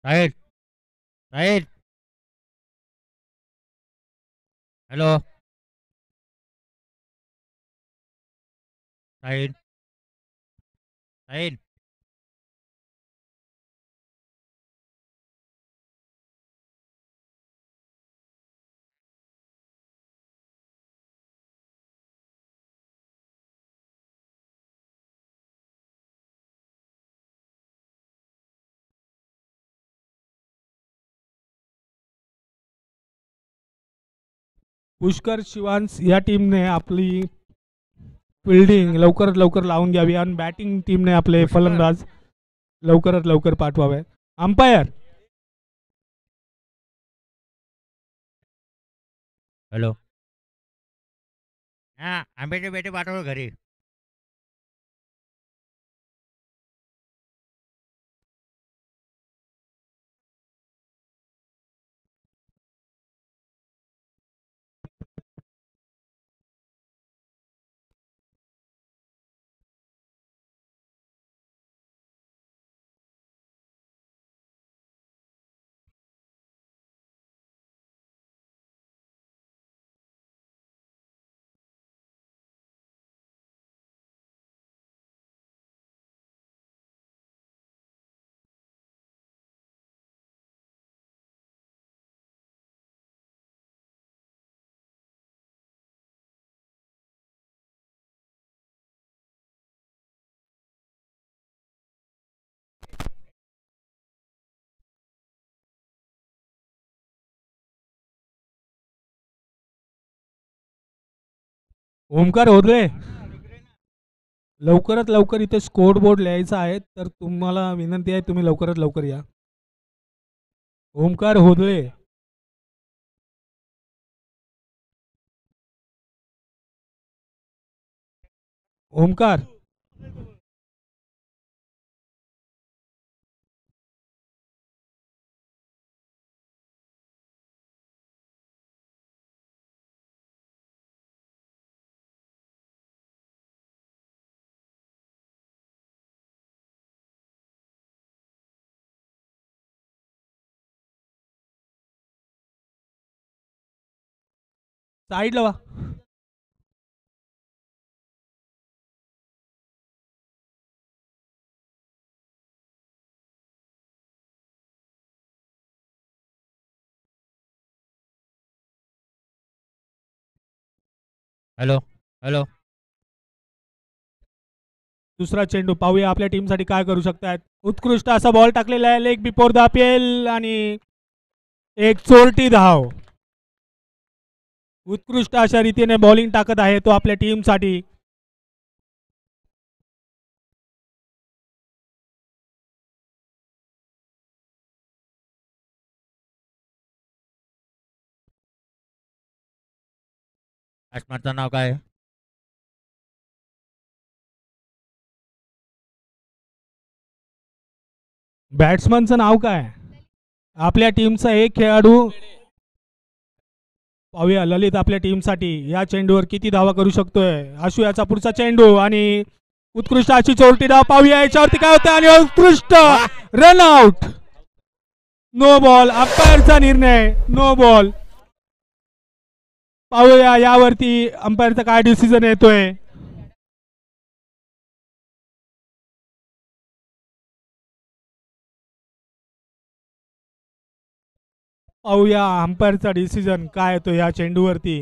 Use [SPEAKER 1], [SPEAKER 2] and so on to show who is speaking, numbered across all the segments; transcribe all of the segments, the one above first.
[SPEAKER 1] Sahil Sahil hello Sahil Sahil
[SPEAKER 2] Pushkar Shivansh या टीमने आपली फिल्डिंग लवकरात लवकर लावून घ्यावी आणि बॅटिंग टीमने आपले
[SPEAKER 1] पुष्कर
[SPEAKER 2] फलंदाज लवकरात लवकर पाठवावे. अंपायर
[SPEAKER 1] हॅलो हां आंब्याचे बेटे पाठव घरी.
[SPEAKER 2] ओमकार होदळे लवकरात लवकर इथे स्कोर बोर्ड लिहायचा आहे, तर तुम्हाला विनंती आहे तुम्ही लवकरात लवकर या. ओमकार होदळे ओमकार साईडला वा.
[SPEAKER 1] हॅलो हॅलो
[SPEAKER 2] दुसरा चेंडू पाहूया आपल्या टीमसाठी काय करू शकतात. उत्कृष्ट असा बॉल टाकलेला आहे लेग बिफोर द पेल आणि एक चोरटी धाव. उत्कृष्ट अशा रीतीने बॉलिंग टाकत आहे तो आपल्या टीमसाठी.
[SPEAKER 1] बॅट्समॅनचं नाव काय आहे?
[SPEAKER 2] बॅट्समनचं नाव काय आपल्या टीमचा एक खेळाडू पाहूया. ललित आपल्या टीमसाठी या चेंडूवर किती धावा करू शकतोय. आशू याचा पुढचा चेंडू आणि उत्कृष्ट अशी चोरटी धाव पाहूया याच्यावरती काय होतं आणि उत्कृष्ट रन आउट. No ball. अंपायरचा निर्णय नो बॉल. पाहूया यावरती अंपायरचा काय डिसिजन येतोय. पाहूया अंपायरचा डिसिजन काय येतो या चेंडूवरती.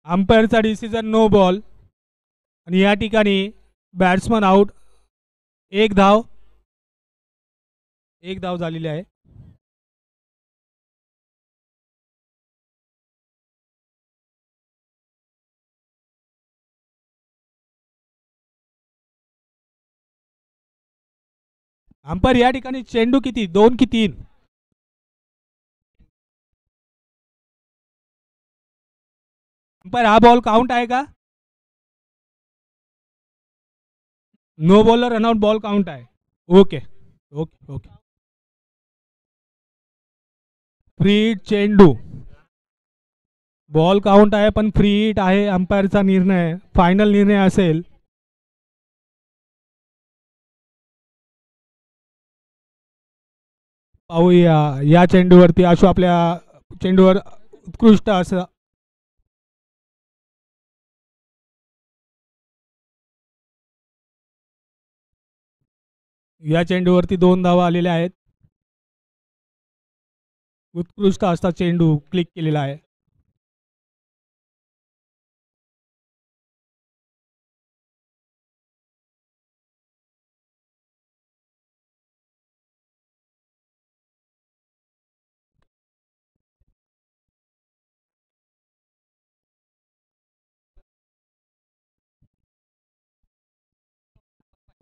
[SPEAKER 2] अंपायरचा डिसिजन नो बॉल आणि या ठिकाणी बॅट्समन आउट. एक धाव झालेली आहे. अंपायर या ठिकाणी चेंडू किती 2 की 3. अंपायर हा बॉल काउंट आहे का. No bowler run out ball count आहे. Okay okay okay. Free hit चेंडू. बॉल काउंट आहे पण फ्री हिट आहे. अंपायरचा निर्णय फायनल निर्णय असेल. पाहूया या चेंडूवरती आशू आपल्या चेंडूवर उत्कृष्ट असं या चेंडूवरती 2 धावा आलेल्या आहेत. उत्कृष्ट असा चेंडू क्लिक केलेला आहे.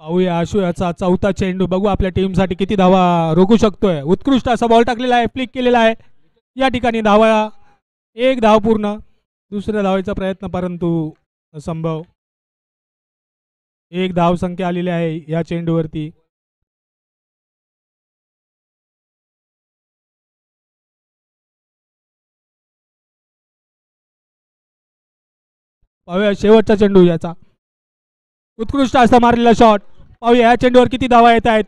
[SPEAKER 2] पाहूया आशू याचा चौथा चेंडू. बघू आपल्या टीमसाठी किती धावा रोखू शकतोय. उत्कृष्ट असा बॉल टाकलेला आहे. फ्लिक केलेला आहे. या ठिकाणी धावा 1 धाव पूर्ण. दुसऱ्या धावेचा प्रयत्न परंतु असंभव. 1 धाव संख्या आलेली आहे या चेंडूवरती. पाहूया शेवटचा चेंडू याचा. उत्कृष्ट असा मारलेला शॉट. पाहूया या चेंडूवर किती धावा येत आहेत.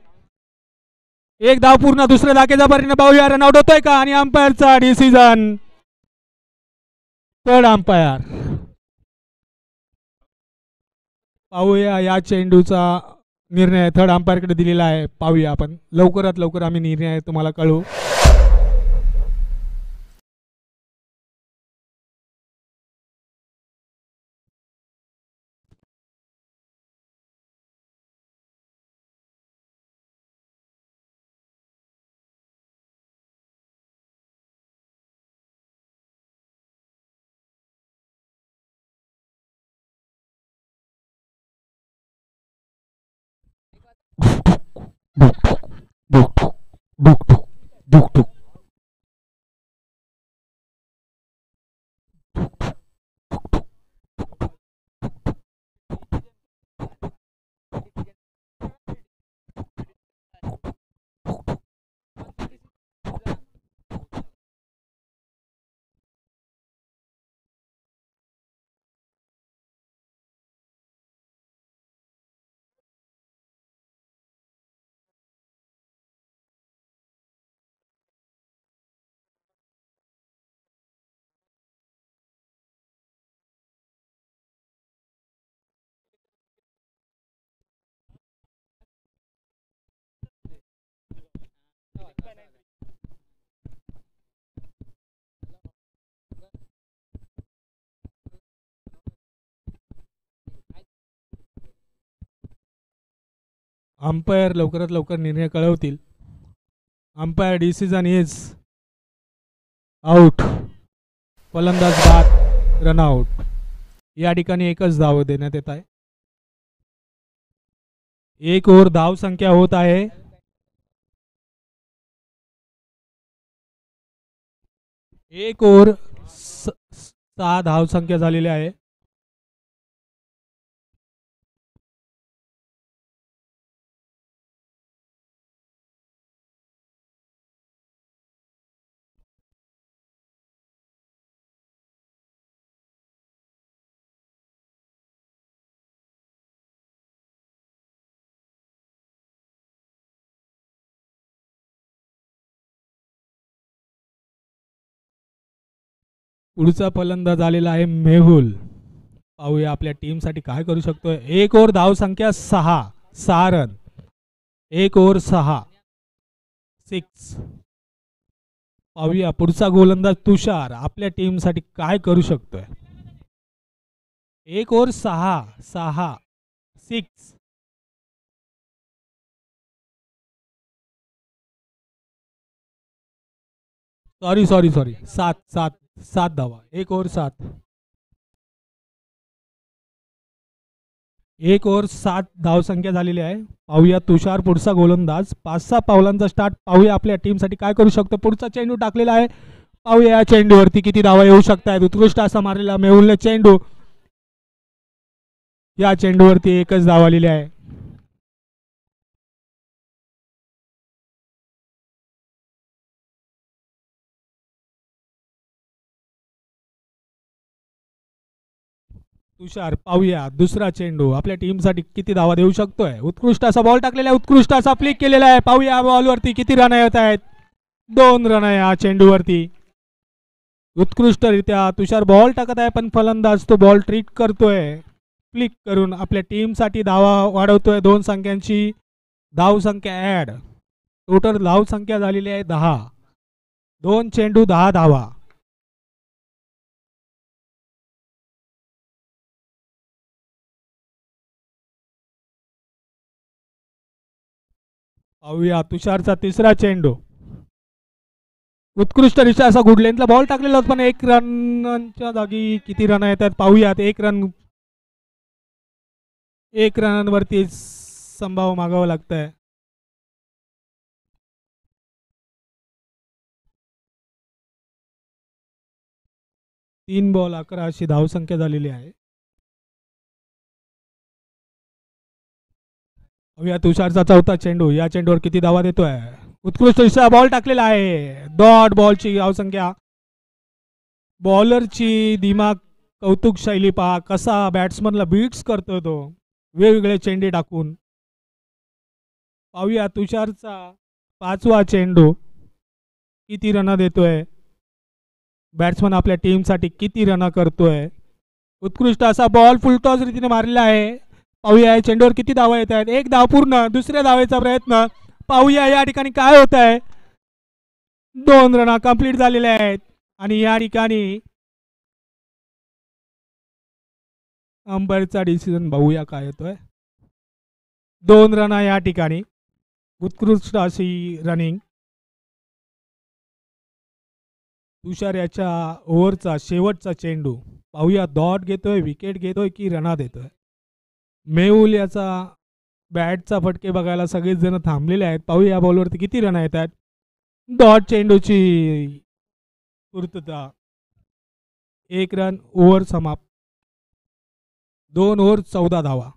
[SPEAKER 2] 1 धाव पूर्ण. दुसऱ्या धाकेचा परिणाम पाहूया रनआउट होतोय का. आणि अंपायरचा डिसिजन थर्ड अंपायर. पाहूया या चेंडूचा निर्णय थर्ड अंपायरकडे दिलेला आहे. पाहूया आपण लवकरात लवकर आम्ही निर्णय तुम्हाला कळवू. अंपायर लवकरात लवकर निर्णय कळवतील. Umpire decision is out. फलंदाज बाद. रनआउट. या ठिकाणी एकच धाव देण्यात येत आहे. 1 ओव्हर धाव संख्या होत आहे. एक ओव्हर 6 धाव संख्या झालेली आहे. पुढचा फलंदाज आलेला आहे मेहुल. पाहूया आपल्या टीमसाठी काय करू शकतोय. 1 ओव्हर धाव संख्या 6 रन. 1 ओव्हर 6. पाहूया पुढचा गोलंदाज तुषार आपल्या टीमसाठी काय करू शकतोय. 1 ओव्हर 6. सॉरी 7 धावा. 1 ओव्हर 7. 1 ओव्हर 7 धाव संख्या झालेली आहे. पाहूया तुषार पुढचा गोलंदाज 5-6 पावलांचा स्टार्ट. पाहूया आपल्या टीमसाठी काय करू शकतो. पुढचा चेंडू टाकलेला आहे. पाहूया या चेंडूवरती किती धावा येऊ शकतात. उत्कृष्ट असा मारलेला मेहुलने चेंडू. या चेंडूवरती एकच धाव आलेली आहे. तुषार पाहूया दुसरा चेंडू आपल्या टीमसाठी किती धावा देऊ शकतोय. उत्कृष्ट असा बॉल टाकलेला आहे, उत्कृष्ट असा फ्लिक केलेला आहे. पाहूया बॉलवरती किती रन येत आहेत. 2 रन आहे या चेंडूवरती. उत्कृष्टरित्या तुषार बॉल टाकत आहे, पण फलंदाज तो बॉल ट्रीट करतोय. फ्लिक करून आपल्या टीमसाठी धावा वाढवतोय. 2 संख्यांची धावसंख्या ऍड. टोटल धावसंख्या झालेली आहे 10. 2 चेंडू 10 धावा. पाहूया तुषारचा तिसरा चेंडू. उत्कृष्टरित्या असा गुड लेंथला बॉल टाकलेला होता, पण 1 रनच्या जागी किती रन येतात पाहूयात. 1 रनवरती संभाव मागावं लागतंय. तीन बॉल 11 अशी धावसंख्या झालेली आहे. पाहूया तुषारचा चौथा चेंडू. या चेंडूवर किती धावा देतोय. उत्कृष्ट दिशा बॉल टाकलेला आहे. डॉट बॉलची धावसंख्या. बॉलरची दिमाग कौतुक शैली पहा, कसा बॅट्समनला बीट्स करतो तो वेगवेगळे चेंडे टाकून. पाहूया तुषारचा 5वा चेंडू किती रन देतोय. बॅट्समन आपल्या टीमसाठी किती रन करतोय. उत्कृष्ट असा बॉल फुलटॉस रीतीने मारलेला आहे. पाहूया या चेंडूवर किती धावा येत आहेत. 1 धाव पूर्ण. दुसऱ्या धावेचा प्रयत्न. पाहूया या ठिकाणी काय होत आहे. 2 रन कंप्लीट झालेले आहेत. आणि या ठिकाणी अंपायरचा डिसिजन बघूया काय येतोय. 2 रन या ठिकाणी. उत्कृष्ट अशी रनिंग. तुषार याच्या ओव्हरचा शेवटचा चेंडू. पाहूया डॉट घेतोय, विकेट घेतोय की रना देतोय. मेहुल याचा बॅटचा फटके बघायला सगळेच जण थांबलेले आहेत. पाहूया बॉलवरती किती रन येत आहेत. डॉट चेंडूची पूर्तता. 1 रन. ओव्हर समाप्त. 2 ओव्हर 14 धावा.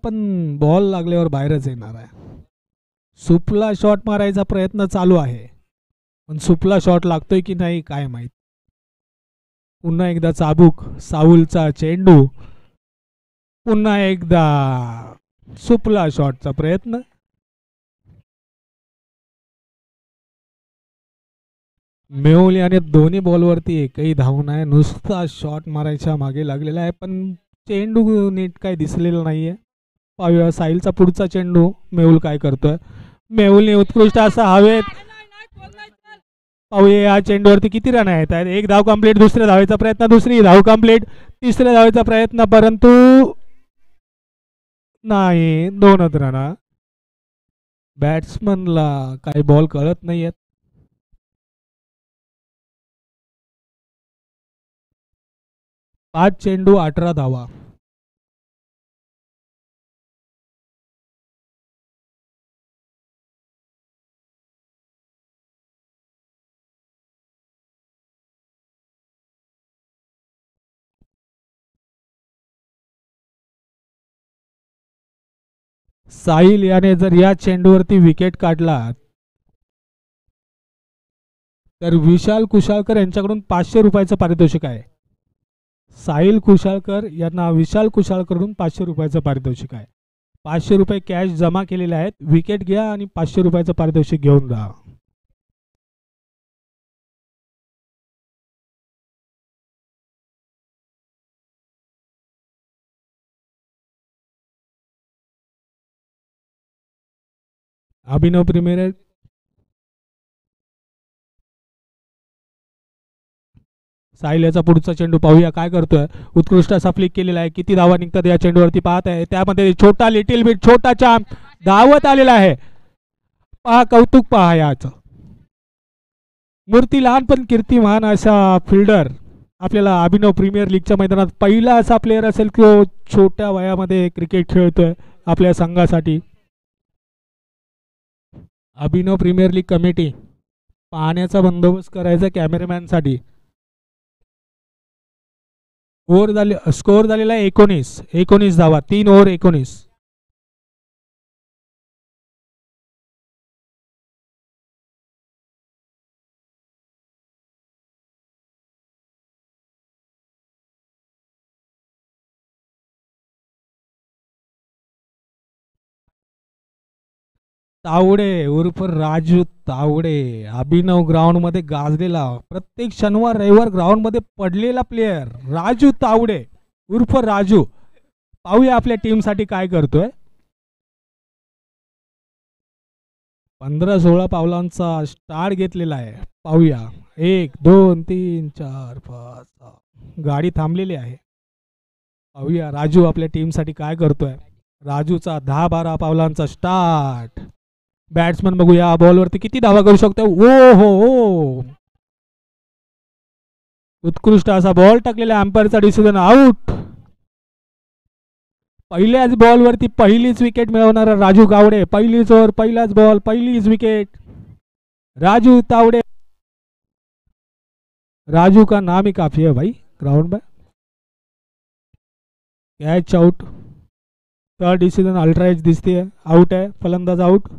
[SPEAKER 2] पण बॉल लागल्यावर बाहेरच येणार आहे. सुपला शॉट मारायचा प्रयत्न चालू आहे, पण सुपला शॉट लागतोय की नाही काय माहित. पुन्हा एकदा चाबूक, साऊलचा चेंडू, पुन्हा एकदा सुपला शॉटचा प्रयत्न. मेहुल याने दोन्ही बॉलवरती एकही धाव नाही, नुसता शॉट मारायच्या मागे लागलेला आहे, पण चेंडू नीट काय दिसलेला नाहीये. पाहूया साहिलचा पुढचा चेंडू, मेहुल काय करतोय. मेहुलने उत्कृष्ट असा हवेत. पाहूया या चेंडूवरती किती रन आहेत. एक धाव कंप्लीट, दुसऱ्या धावेचा प्रयत्न, दुसरी धाव कंप्लीट, तिसऱ्या धावेचा प्रयत्न, परंतु नाही, 2च रन. बॅट्समनला काही बॉल कळत नाहीयेत. 5 चेंडू 18 धावा. साहिल याने जर या चेंडूवरती विकेट काढला तर विशाल कुशाळकर यांच्याकडून 500 रुपयाचं पारितोषिक आहे. साहिल कुशाळकर यांना विशाल कुशाळकडून 500 रुपयाचं पारितोषिक आहे. 500 रुपये कॅश जमा केलेले आहेत. विकेट घ्या आणि 500 रुपयाचं पारितोषिक घेऊन जा. अभिनव प्रीमियर साहिल याचा पुढचा चेंडू पाहूया काय करतोय. उत्कृष्ट असा फ्लिक केलेला आहे. किती धावा निघतात या चेंडूवरती पाहत आहे. त्यामध्ये छोटा लिटिल बिट छोटा चाम धावत आलेला आहे. पहा कौतुक पहा याचं. मूर्ती लहान पण कीर्तिमान असा फिल्डर आपल्याला अभिनव प्रीमियर लीगच्या मैदानात पहिला असा प्लेयर असेल की छोट्या वयामध्ये क्रिकेट खेळतोय आपल्या संघासाठी. अभिनव प्रीमियर लीग कमिटी पाहण्याचा बंदोबस्त करायचा कॅमेरामॅनसाठी. स्कोर झालेला आहे 19 धावा, 3 ओव्हर 19. तावडे उर्फ राजू तावडे अभिनव ग्राउंड मध्ये गाजलेला, प्रत्येक शनिवार रविवार ग्राउंड मध्ये पडलेला प्लेयर राजू तावडे उर्फ राजू. पाहूया आपल्या टीम साठी काय करतोय. 15-16 पावलांचा स्टार्ट घेतलेला आहे. पाहूया 1 2 3 4 5 6 गाडी थांबलेली आहे. पाहूया राजू आपल्या टीम साठी काय करतोय. राजूचा 10-12 पावलांचा स्टार्ट. बॅट्समन बघूया बॉलवरती किती धावा करू शकतो. ओ हो, उत्कृष्ट असा बॉल टाकलेला, एम्पायरचा डिसिजन आउट. पहिल्याच बॉलवरती पहिलीच विकेट मिळवणारा राजू गावडे. पहिलीच ओव्हर, पहिलाच बॉल, पहिलीच विकेट. राजू तावडे. राजू का नाम ही काफी है भाई ग्राउंड में. Catch out. थर्ड डिसिजन अल्ट्राएज दिसती है, आउट है. फलंदाज आउट,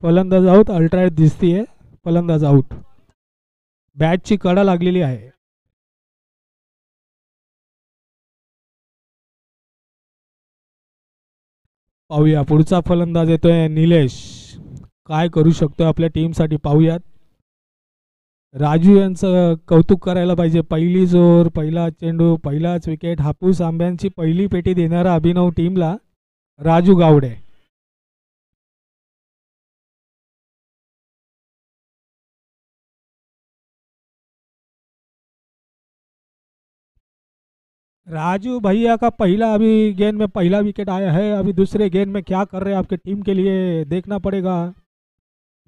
[SPEAKER 2] फलंदाज आउट. अल्ट्राएज दिसती है, फलंदाज आउट. बॅटची कडा लागलेली आहे. पाहूया पुढचा फलंदाज येतोय निलेश. काय करू शकतोय आपल्या टीम साठी पाहूयात. राजू यांचं कौतुक करायला पाहिजे. पहिलीच ओव्हर, पहिला चेंडू, पहिलाच विकेट. हापूस आंब्यांची पहिली पेटी देणारा अभिनव टीमला राजू गावडे. राजू भैया का पहला अभी गेंद में पहला विकेट आया है. अभी दूसरे गेंद में क्या कर रहे हैं आपके टीम के लिए देखना पड़ेगा.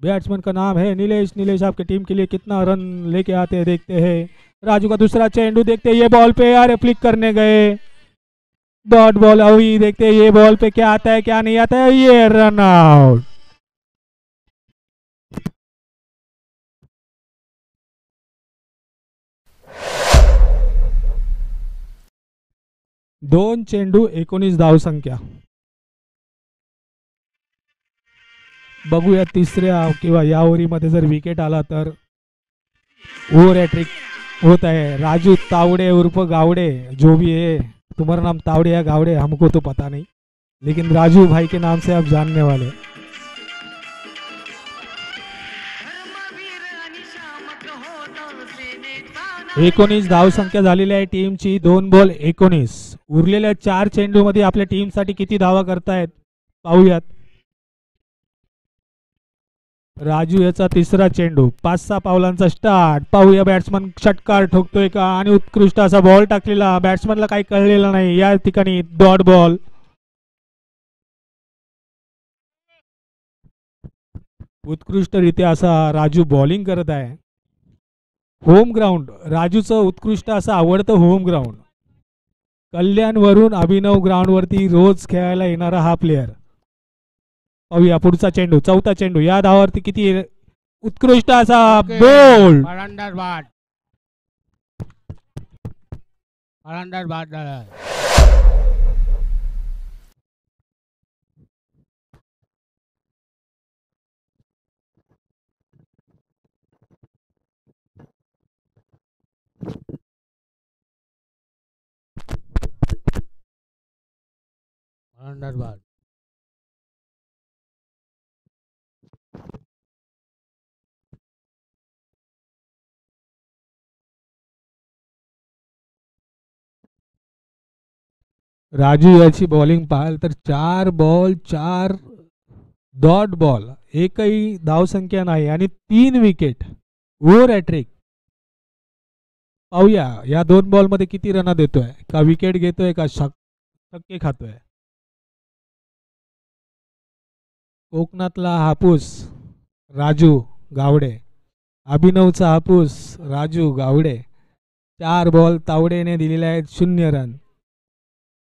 [SPEAKER 2] बैट्समैन का नाम है नीलेश. नीलेश आपके टीम के लिए कितना रन लेके आते हैं देखते हैं. राजू का दूसरा चेंडू देखते हैं. ये बॉल पे अरे फ्लिक करने गए, डॉट बॉल. अभी देखते हैं ये बॉल पे क्या आता है क्या नहीं आता है. ये रन आउट. दोन चेंडू 19 धाव संख्या. बघूया तिसऱ्या किंवा या ओव्हरीमध्ये जर विकेट आला तर ओव्हर हॅट्रिक होत आहे. राजू तावड़े उर्फ गावड़े, जो भी है तुम्हारा नाम तावड़े या गावड़े हमको तो पता नहीं, लेकिन राजू भाई के नाम से आप जानने वाले. 19 धावसंख्या झालेली आहे टीमची. 2 बॉल 19. उरलेल्या 4 चेंडू मध्ये आपल्या टीमसाठी किती धावा करतायत पाहूयात. राजू याचा तिसरा चेंडू, 5-6 पावलांचा स्टार्ट. पाहूया बॅट्समन षटकार ठोकतोय का, आणि उत्कृष्ट असा बॉल टाकलेला. बॅट्समनला काही कळलेलं नाही या ठिकाणी. Dot ball. उत्कृष्टरित्या असा राजू बॉलिंग करत आहे. होम ग्राउंड, राजूचं उत्कृष्ट असं आवडतं होम ग्राउंड. कल्याणवरून अभिनव ग्राउंडवरती रोज खेळायला येणारा हा प्लेयर. पाहूया पुढचा चेंडू, चौथा चेंडू. या धावावरती किती उत्कृष्ट असा बोल.
[SPEAKER 1] फलंदाज बाद. फलंदाज बाद झाला. फलंदाज बाद.
[SPEAKER 2] राजू याची बॉलिंग पाहाल तर 4 बॉल 4 डॉट बॉल, एकही धावसंख्या नाही आणि 3 विकेट. Over hat trick. पाहूया या 2 बॉल मध्ये किती रन देतोय, का विकेट घेतोय, का छक्के खातोय. कोकणातला हापूस राजू गावडे, अभिनवचा हापूस राजू गावडे. 4 बॉल तावडेने दिलेले आहेत, 0 रन.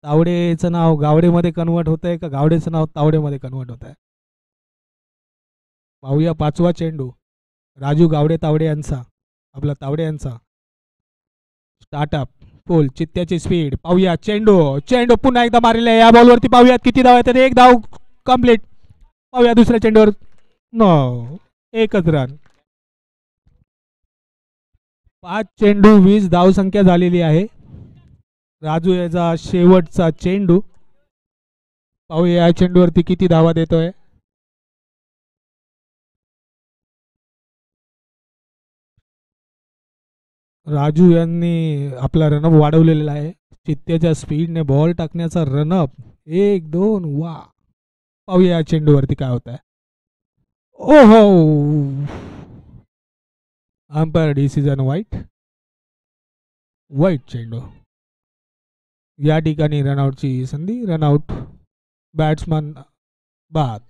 [SPEAKER 2] तावडेचं नाव गावडेमध्ये कन्वर्ट होत आहे का गावडेचं नाव तावडेमध्ये कन्वर्ट होत आहे. पाहूया 5वा चेंडू, राजू गावडे तावडे यांचा, आपला तावडे यांचा. स्टार्टअप पोल, चित्त्याची स्पीड. पाहूया चेंडू, चेंडू पुन्हा एकदा मारलेला आहे. या बॉलवरती पाहूया किती धाव येतात. 1 धाव कंप्लीट. पाहूया दुसऱ्या चेंडूवर. No, 1च run. 5 चेंडू 20 धावसंख्या झालेली आहे. राजू याचा शेवटचा चेंडू. पाहूया या चेंडूवरती किती धावा देतोय. राजू यांनी आपला रनअप वाढवलेला आहे. चित्त्याच्या स्पीडने बॉल टाकण्याचा रनअप 1 2 वा. पाहूया या चेंडूवरती काय होत आहे. ओहो, अंपायर डिसिजन वाईट. वाईट चेंडू. या ठिकाणी रनआउटची संधी. रनआउट. बॅट्समन बाद.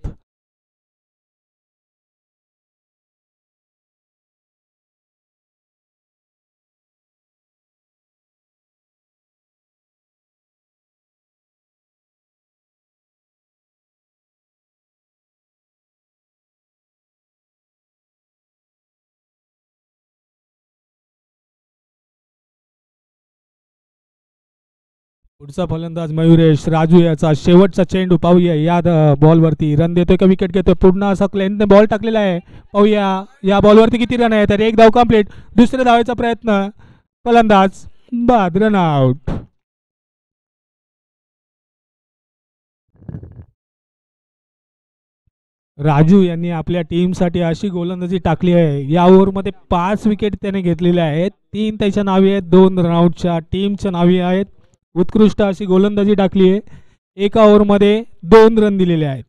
[SPEAKER 2] पुढचा फलंदाज मयुरेश. राजू याचा शेवटचा चेंडू. पाहूया या बॉलवरती रन देतोय का विकेट घेतोय. पूर्ण असा क्लेनने बॉल टाकलेला आहे. पाहूया या बॉलवरती किती रन आहे. तर 1 धाव कंप्लीट. दुसऱ्या धावेचा प्रयत्न. फलंदाज बाद. Run out. राजू यांनी आपल्या टीमसाठी अशी गोलंदाजी टाकली आहे. या ओव्हरमध्ये 5 विकेट त्याने घेतलेल्या आहेत. 3 त्याच्या नावी आहेत, 2 रनआउटच्या टीमच्या नावी आहेत. उत्कृष्ट अशी गोलंदाजी टाकली आहे. एका ओव्हरमध्ये 2 रन दिलेले आहेत.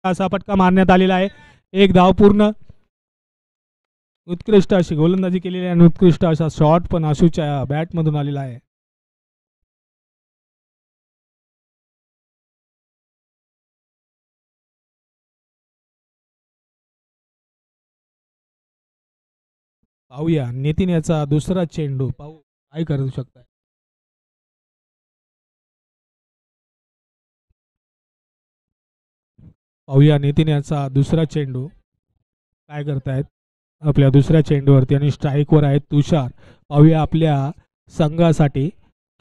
[SPEAKER 2] असा फटका मारण्यात आलेला आहे. एक धाव पूर्ण. उत्कृष्ट अशी गोलंदाजी केलेली आहे आणि उत्कृष्ट असा शॉट पण आशूच्या बॅटमधून आलेला आहे. पाहूया नितीन याचा दुसरा चेंडू. पाहू काय करू शकताय. पाहूया नितीन याचा दुसरा चेंडू काय करतायत आपल्या दुसऱ्या चेंडूवरती आणि स्ट्राईकवर आहेत तुषार. पाहूया आपल्या संघासाठी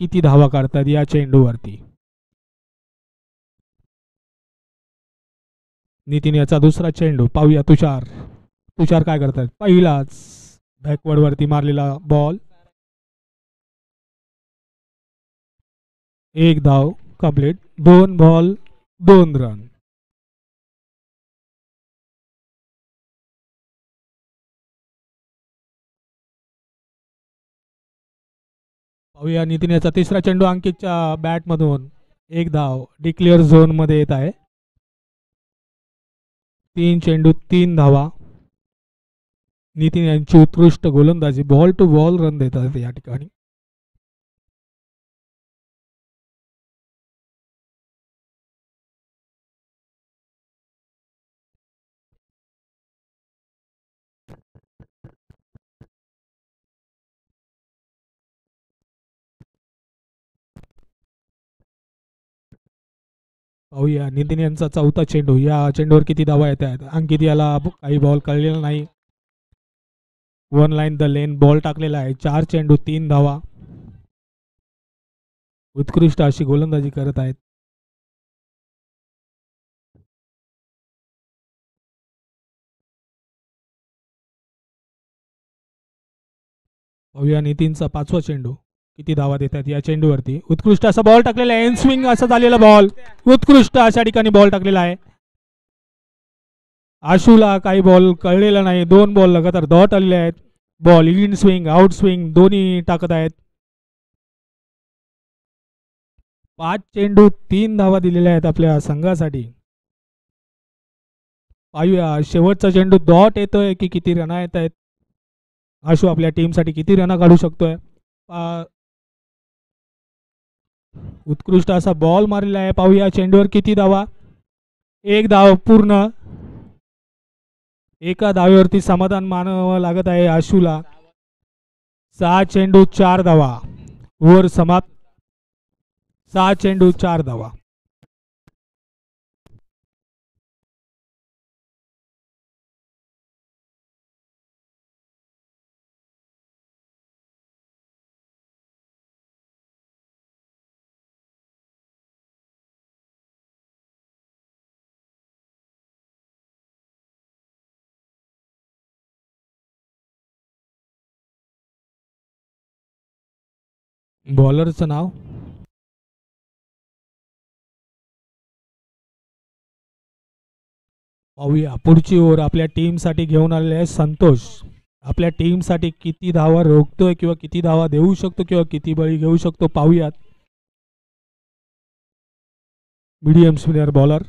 [SPEAKER 2] किती धावा काढतात या चेंडूवरती. नितीन याचा दुसरा चेंडू. पाहूया तुषार. तुषार काय करतात. पहिलाच बॅकवर्ड वरती मारलेला बॉल. एक धाव कंप्लीट. 2 ball 2 run. पाहूया नितीन याचा तिसरा चेंडू. अंकितच्या बॅटमधून एक धाव डिक्लेअर झोन मध्ये येत आहे. 3 चेंडू 3 धावा. नितीन यांची उत्कृष्ट गोलंदाजी. बॉल टू बॉल रन देतात या ठिकाणी. पाहूया नितीन यांचा चौथा चेंडू. या चेंडूवर किती धावा येत आहेत. अंकित याला काही बॉल कळलेला नाही. 1 लाईन द लेन बॉल टाकलेला आहे. 4 चेंडू 3 धावा. उत्कृष्ट अशी गोलंदाजी करत आहेत. पाहूया नितीनचा पाचवा चेंडू किती धावा देतात या चेंडूवरती. उत्कृष्ट असा बॉल टाकलेला आहे. एन स्विंग असा झालेला बॉल. उत्कृष्ट अशा ठिकाणी बॉल टाकलेला आहे. आशूला काही बॉल कळलेला नाही. 2 बॉल लगातार डॉट आलेले आहेत. Ball in swing out swing दोन्ही टाकत आहेत. 5 चेंडू 3 धावा दिलेल्या आहेत आपल्या संघासाठी. पाहूया शेवटचा चेंडू डॉट येतोय की किती रन येत आहेत. आशू आपल्या टीमसाठी किती रन काढू शकतोय. उत्कृष्ट असा बॉल मारलेला आहे. पाहूया चेंडूवर किती धावा. एक धाव पूर्ण. एका धावेवरती समाधान मानावं लागत आहे आशूला. 6 चेंडू 4 धावा. ओव्हर समाप्त. 6 चेंडू 4 धावा. बॉलरचं नाव पाहूया. पुढची ओव्हर आपल्या टीमसाठी घेऊन आलेले आहे संतोष. आपल्या टीमसाठी किती धावा रोखतोय किंवा किती धावा देऊ शकतो किंवा किती बळी घेऊ शकतो पाहूयात. Medium spinner bowler.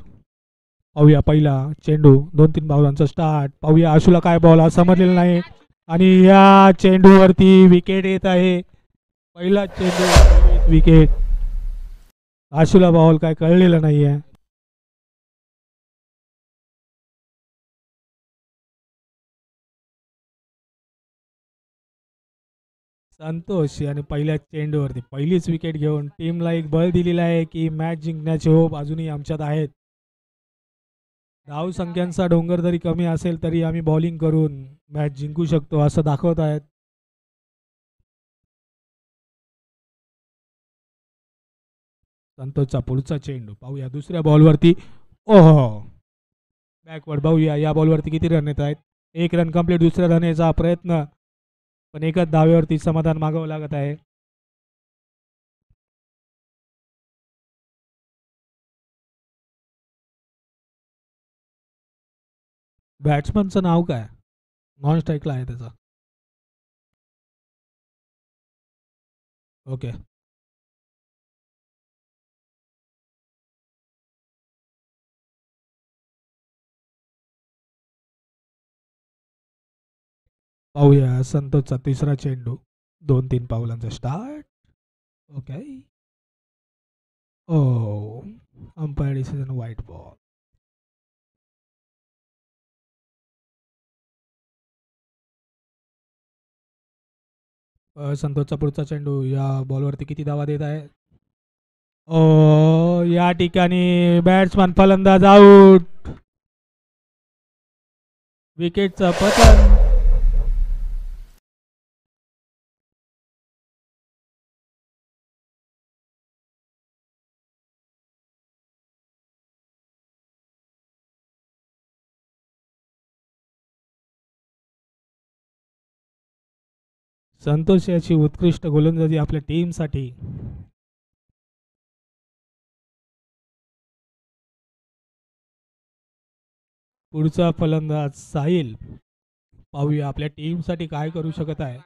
[SPEAKER 2] पाहूया पहिला चेंडू 2-3 धावांचा स्टार्ट. पाहूया आशूला काय बॉल हा समजलेला नाही आणि या चेंडूवरती विकेट येत आहे. पहिला चेंडू विकेट. आशूला बॉल काय कळलेला नाहीये. संतोष आणि पहिल्या चेंडूवरती पहिलीच विकेट घेऊन टीमला एक बळ दिलेला आहे की मॅच जिंकण्याचे होप अजूनही आमच्यात आहेत. धाव संख्यांचा डोंगर जरी कमी असेल तरी आम्ही बॉलिंग करून मॅच जिंकू शकतो असं दाखवत आहेत. संतोषचा पुढचा चेंडू. पाहूया दुसऱ्या बॉलवरती. ओहो बॅकवर्ड. पाहूया या बॉलवरती किती रन येत आहेत. 1 रन कंप्लीट. दुसऱ्या रनचा प्रयत्न पण एकच धावेवरती समाधान मागावं लागत आहे. बॅट्समनचं नाव काय. नॉन स्ट्राईकला आहे त्याचा. ओके. पाहूया संतोषचा तिसरा चेंडू 2-3 पावलांचा स्टार्ट. ओके. ओ अंपायर डिसिजन व्हाईट बॉल. संतोषचा पुढचा चेंडू या बॉलवरती किती धावा देत आहे? ओ या ठिकाणी बॅट्समन फलंदाज आउट. विकेटचं पतन. संतोष याची उत्कृष्ट गोलंदाजी आपल्या टीमसाठी. पुढचा फलंदाज साहिल. पाहूया आपल्या टीमसाठी काय करू शकत आहे.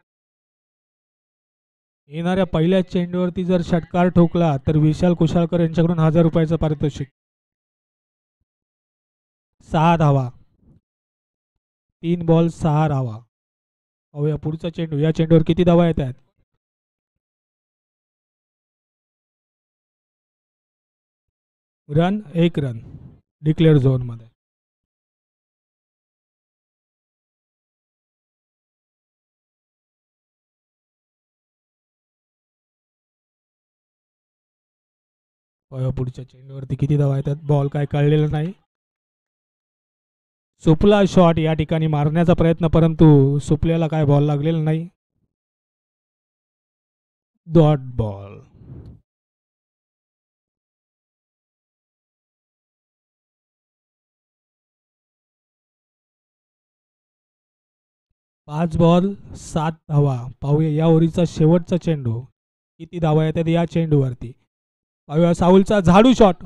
[SPEAKER 2] येणाऱ्या पहिल्या चेंडूवरती जर षटकार ठोकला तर विशाल कुशाळकर यांच्याकडून 1000 रुपयाचं पारितोषिक. 6 धावा. 3 बॉल 6 धावा. पाहूया पुढचा चेंडू. या चेंडूवर किती धावा येत आहेत? रन 1 रन डिक्लेअर झोन मध्ये. पुढच्या चेंडूवरती किती धावा येतात? बॉल काय कळलेला नाही. सुपला शॉट या ठिकाणी मारण्याचा प्रयत्न, परंतु सुपल्याला काय बॉल लागलेला नाही. Dot ball. पाच बॉल 7 धावा. पाहूया या ओव्हरचा शेवटचा चेंडू किती धावा येतात या चेंडूवरती. पाहूया साऊलचा झाडू शॉट.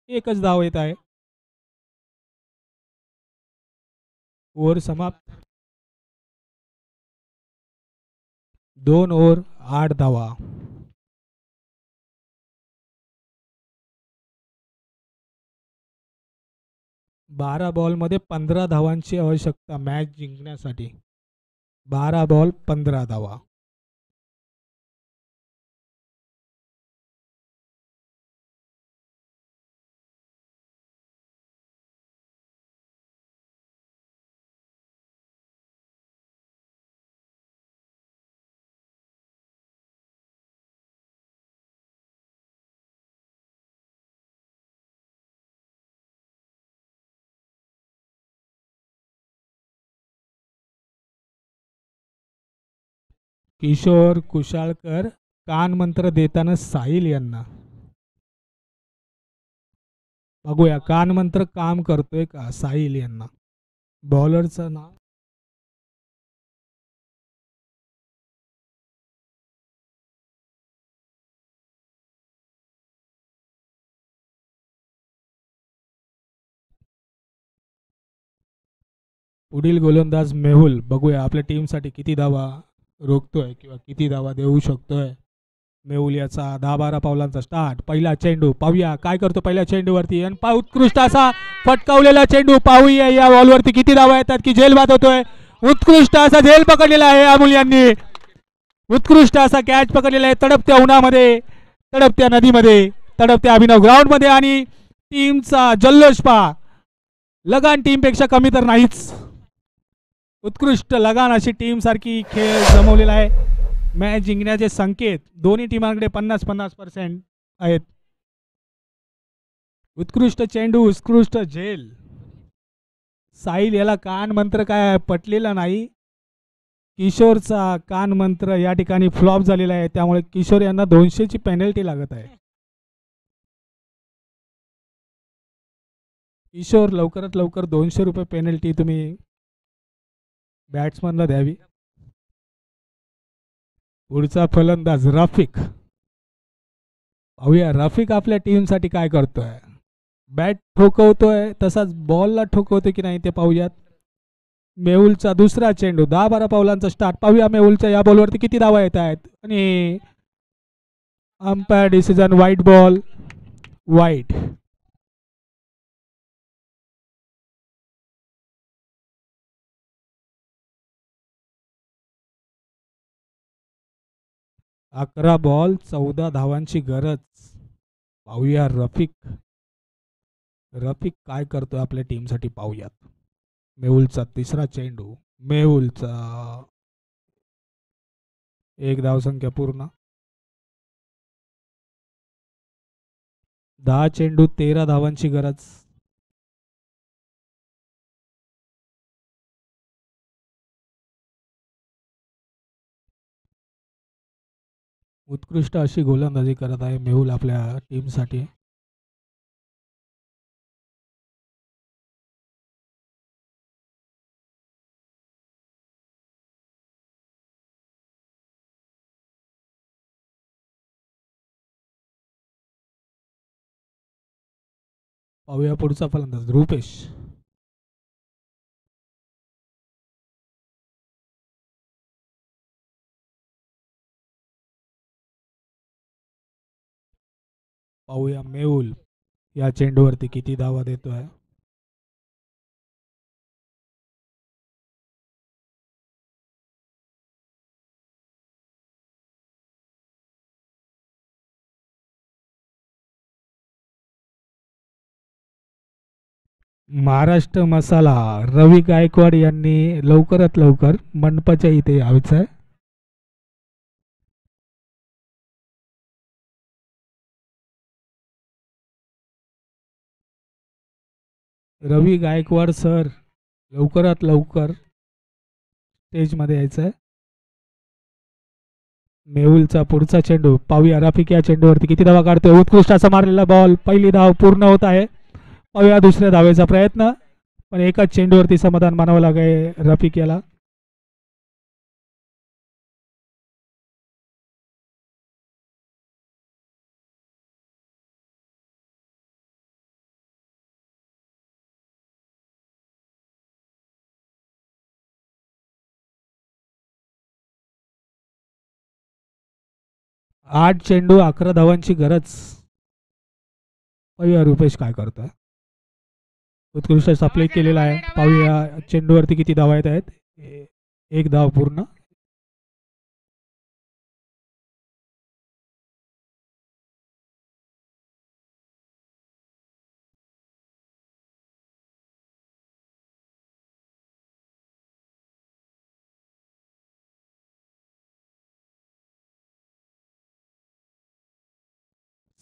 [SPEAKER 2] एकच धाव येत आहे. ओव्हर समाप्त. 2 ओव्हर 8 धावा. बारा बॉल मध्ये 15 धावांची आवश्यकता मॅच जिंकण्यासाठी. 12 बॉल 15 धावा. किशोर कुशाळकर कान मंत्र देताना साहिल यांना. बघूया कान मंत्र काम करतोय का साहिल यांना. बॉलरचं नाव पुढील गोलंदाज मेहुल. बघूया आपल्या टीमसाठी किती धावा रोखतोय किंवा किती धावा देऊ शकतोय. मेहुल याचा 10-12 पावलांचा स्टार्ट. पहिला चेंडू पाहूया काय करतो पहिल्या चेंडूवरती. आणि उत्कृष्ट असा फटकावलेला चेंडू. पाहूया या बॉलवरती किती धावा येतात की झेल बाद होतोय. उत्कृष्ट असा झेल पकडलेला आहे अमोल यांनी. उत्कृष्ट असा कॅच पकडलेला आहे. तडपत्या उन्हामध्ये, तडपत्या नदीमध्ये, तडपत्या अभिनव ग्राउंड मध्ये. आणि टीमचा जल्लोष पहा. लगान टीम पेक्षा कमी तर नाहीच. उत्कृष्ट लगान अशी टीम सारखी खेळ जमवलेला आहे. मॅच जिंकण्याचे संकेत दोन्ही टीमांकडे 50-50% आहेत. उत्कृष्ट चेंडू, उत्कृष्ट झेल. साहिल याला कान मंत्र काय पटलेला नाही. किशोरचा कान मंत्र या ठिकाणी फ्लॉप झालेला आहे. त्यामुळे किशोर यांना 200ची पेनल्टी लागत आहे. किशोर लवकरात लवकर 200 रुपये पेनल्टी तुम्ही बॅट्समनला द्यावी. पुढचा फलंदाज रफिक. पाहूया रफिक आपल्या टीमसाठी काय करतोय. बॅट ठोकवतोय तसाच बॉलला ठोकवतोय की नाही ते पाहूयात. मेहुलचा दुसरा चेंडू 10-12 पावलांचा स्टार्ट. पाहूया मेहुलच्या या बॉलवरती किती धावा येत आहेत. आणि umpire decision white ball. White. 11 ball 14 धावांची गरज. पाहूया रफिक काय करतोय आपल्या टीमसाठी पाहूयात. मेहुलचा तिसरा चेंडू. मेहुलचा 1 धावसंख्या पूर्ण. 10 चेंडू 13 धावांची गरज. उत्कृष्ट अशी गोलंदाजी करत आहे मेहुल आपल्या टीमसाठी. पाहूया पुढचा फलंदाज रुपेश. पाहूया मेहुल या चेंडूवरती किती धावा देतोय. महाराष्ट्र मसाला रवी गायकवाड यांनी लवकरात लवकर मंडपाच्या इथे यायचं आहे. रवी गायकवाड सर लवकरात लवकर स्टेजमध्ये यायचं आहे. मेहुलचा पुढचा चेंडू. पाहूया रफिक या चेंडूवरती किती धावा काढतोय. उत्कृष्ट असा मारलेला बॉल. पहिली धाव पूर्ण होत आहे. पाहूया दुसऱ्या धावेचा प्रयत्न, पण एकाच चेंडूवरती समाधान मानावं लागेल रफिक याला. आठ चेंडू 11 धावांची गरज. पाहूया रुपेश काय करतोय. उत्कृष्ट सप्ले केलेला आहे. पाहूया चेंडूवरती किती धावा येत आहेत. 1 धाव पूर्ण.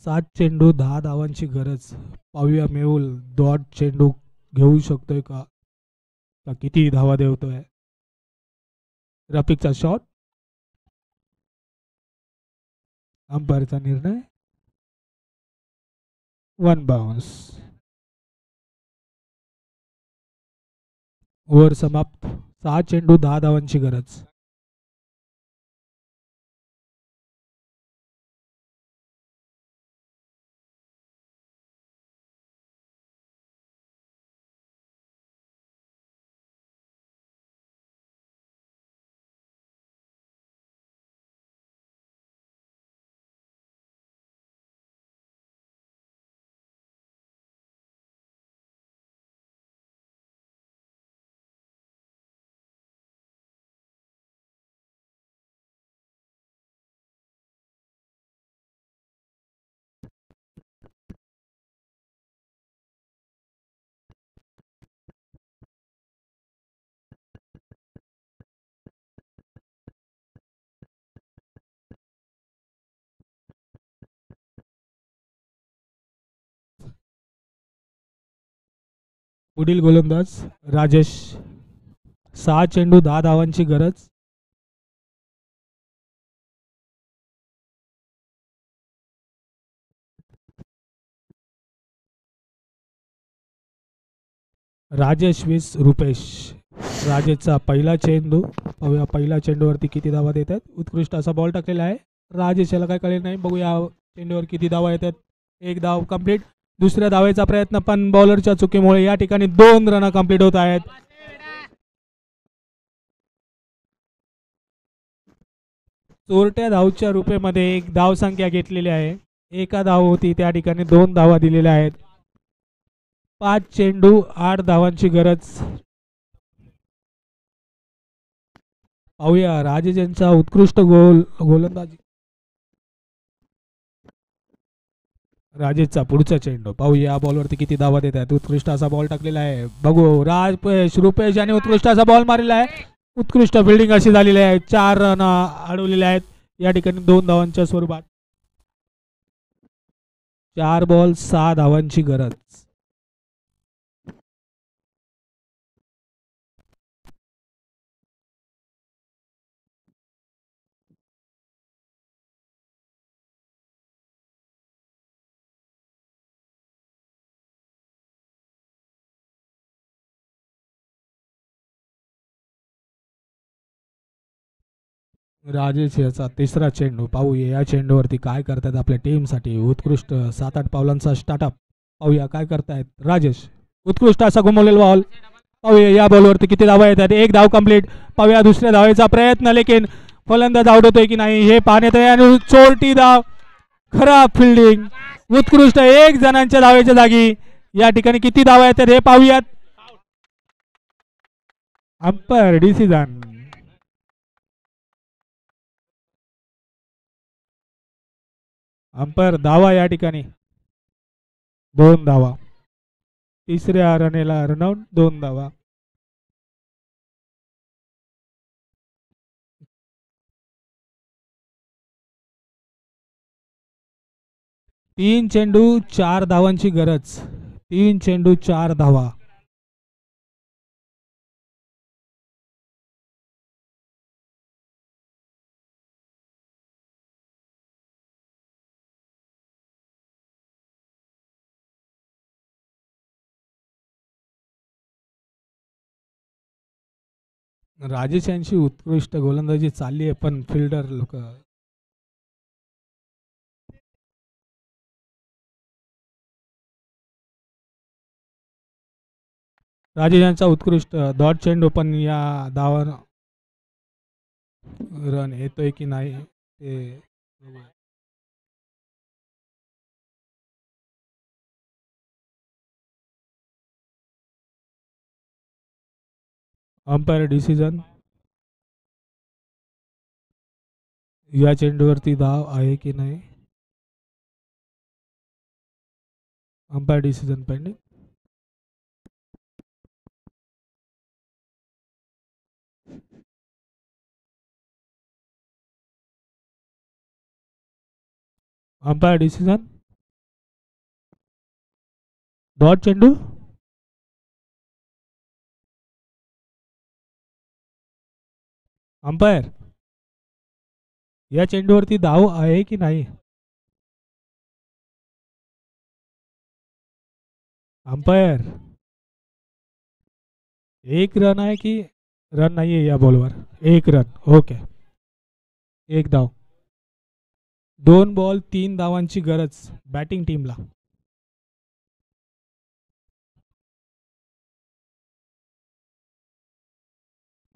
[SPEAKER 2] सात चेंडू 10 धावांची गरज. पाहूया मेहुल डॉट चेंडू घेऊ शकतोय का किती धावा देवतोय. रफिकचा शॉट. अंपायरचा निर्णय 1 बाउन्स. ओव्हर समाप्त. 6 चेंडू 10 धावांची गरज. पुढील गोलंदाज राजेश. 6 चेंडू 10 धावांची गरज. राजेश 20 रुपेश. राजेशचा पहिला चेंडू. पाहूया पहिल्या चेंडूवरती किती धावा देत आहेत. उत्कृष्ट असा बॉल टाकलेला आहे. राजेश याला काय कळेल नाही. बघूया चेंडूवर किती धावा येतात. 1 धाव कंप्लीट. दुसऱ्या धावेचा प्रयत्न, पण बॉलरच्या चुकीमुळे या ठिकाणी 2 रन कंप्लीट होत आहेत. चोरट्या धावच्या रुपयामध्ये 1 धाव संख्या घेतलेली आहे. 1 धाव होती त्या ठिकाणी 2 धावा दिलेल्या आहेत. 5 चेंडू 8 धावांची गरज. पाहूया राजेश यांचा उत्कृष्ट गोलंदाजी. राजेशचा पुढचा चेंडू पाहूया बॉलवरती किती धावा देत आहेत. उत्कृष्ट असा बॉल टाकलेला आहे. बघू राजेश रुपेश यांनी उत्कृष्ट असा बॉल मारलेला आहे. उत्कृष्ट फिल्डिंग अशी झालेली आहे. 4 रन अडवलेले आहेत या ठिकाणी 2 धावांच्या स्वरूपात. 4 बॉल 6 धावांची गरज. राजेश याचा तिसरा चेंडू पाहूया या चेंडूवरती काय करतायत आपल्या टीमसाठी. उत्कृष्ट 7-8 पावलांचा स्टार्टअप. पाहूया काय करतायत राजेश. उत्कृष्ट असा घुमवलेला बॉल. पाहूया या बॉलवरती किती धावा येतात. 1 धाव कंप्लीट. पाहूया दुसऱ्या धावेचा प्रयत्न लेकिन फलंदाज आवडतोय की नाही हे पाहण्यात आहे आणि चोरटी धाव. खराब फिल्डिंग. उत्कृष्ट 1 जणांच्या धावेच्या जागी या ठिकाणी किती धावा येतात हे पाहूयात. Umpire decision. अंपायर धावा या ठिकाणी 2 धावा. तिसऱ्या रनेला रनआउट 2 धावा. तीन चेंडू 4 धावांची गरज. 3 चेंडू 4 धावा. राजेश यांची उत्कृष्ट गोलंदाजी चालली आहे पण फिल्डर लोक राजेश यांचा उत्कृष्ट डॉट चेंडू पण या धावा रन येतोय की नाही ते अंपायर डिसिजन. या चेंडूवरती धाव आहे की नाही umpire decision pending. Umpire decision. Dot चेंडू. अंपायर या चेंडूवरती धाव आहे की नाही अंपायर. 1 रन आहे की रन नाही आहे या बॉलवर. 1 रन. ओके 1 धाव. 2 बॉल 3 धावांची गरज बॅटिंग टीमला.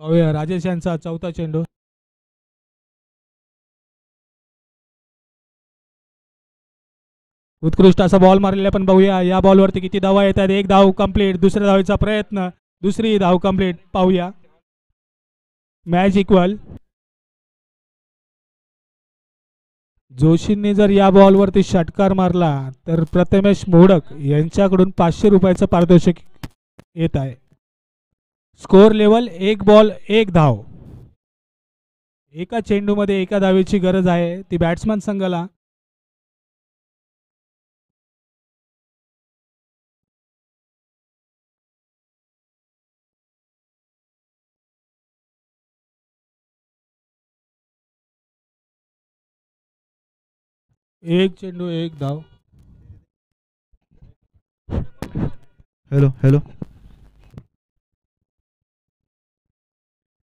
[SPEAKER 2] पाहूया राजेश यांचा चौथा चेंडू. उत्कृष्ट असा बॉल मारलेला पण पाहूया या बॉलवरती किती धावा येतात. 1 धाव कंप्लीट. दुसऱ्या धावेचा प्रयत्न. दुसरी धाव कंप्लीट. पाहूया मॅच इक्वल. जोशींनी जर या बॉलवरती षटकार मारला तर प्रथमेश मोडक यांच्याकडून 500 रुपयाचं पारितोषिक येत आहे. स्कोर लेवल 1 बॉल 1 धाव. एका चेंडूमध्ये एका धावेची गरज आहे ती बॅट्समन संघाला. एक चेंडू 1 धाव.
[SPEAKER 3] Hello hello.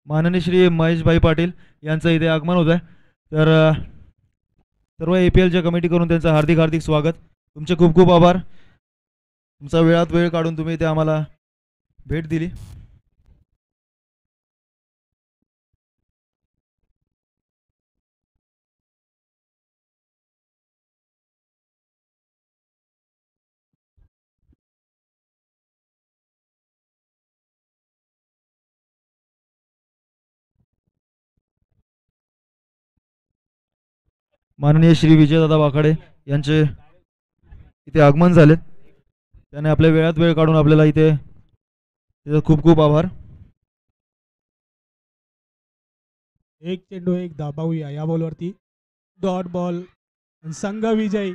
[SPEAKER 3] माननीय श्री महेशभाई पाटील यांचं इथे आगमन होत आहे. तर सर्व APLच्या कमिटी करून त्यांचं हार्दिक हार्दिक स्वागत. तुमचे खूप खूप आभार. तुमचा वेळात वेळ काढून तुम्ही इथे आम्हाला भेट दिली. माननीय श्री विजयदादा वाखाडे यांचे इथे आगमन झालेत. त्याने आपल्या वेळात वेळ काढून आपल्याला इथे त्याचा खूप खूप आभार.
[SPEAKER 2] एक चेंडू एक धाव पाहूया या बॉलवरती. डॉट बॉल संघ विजयी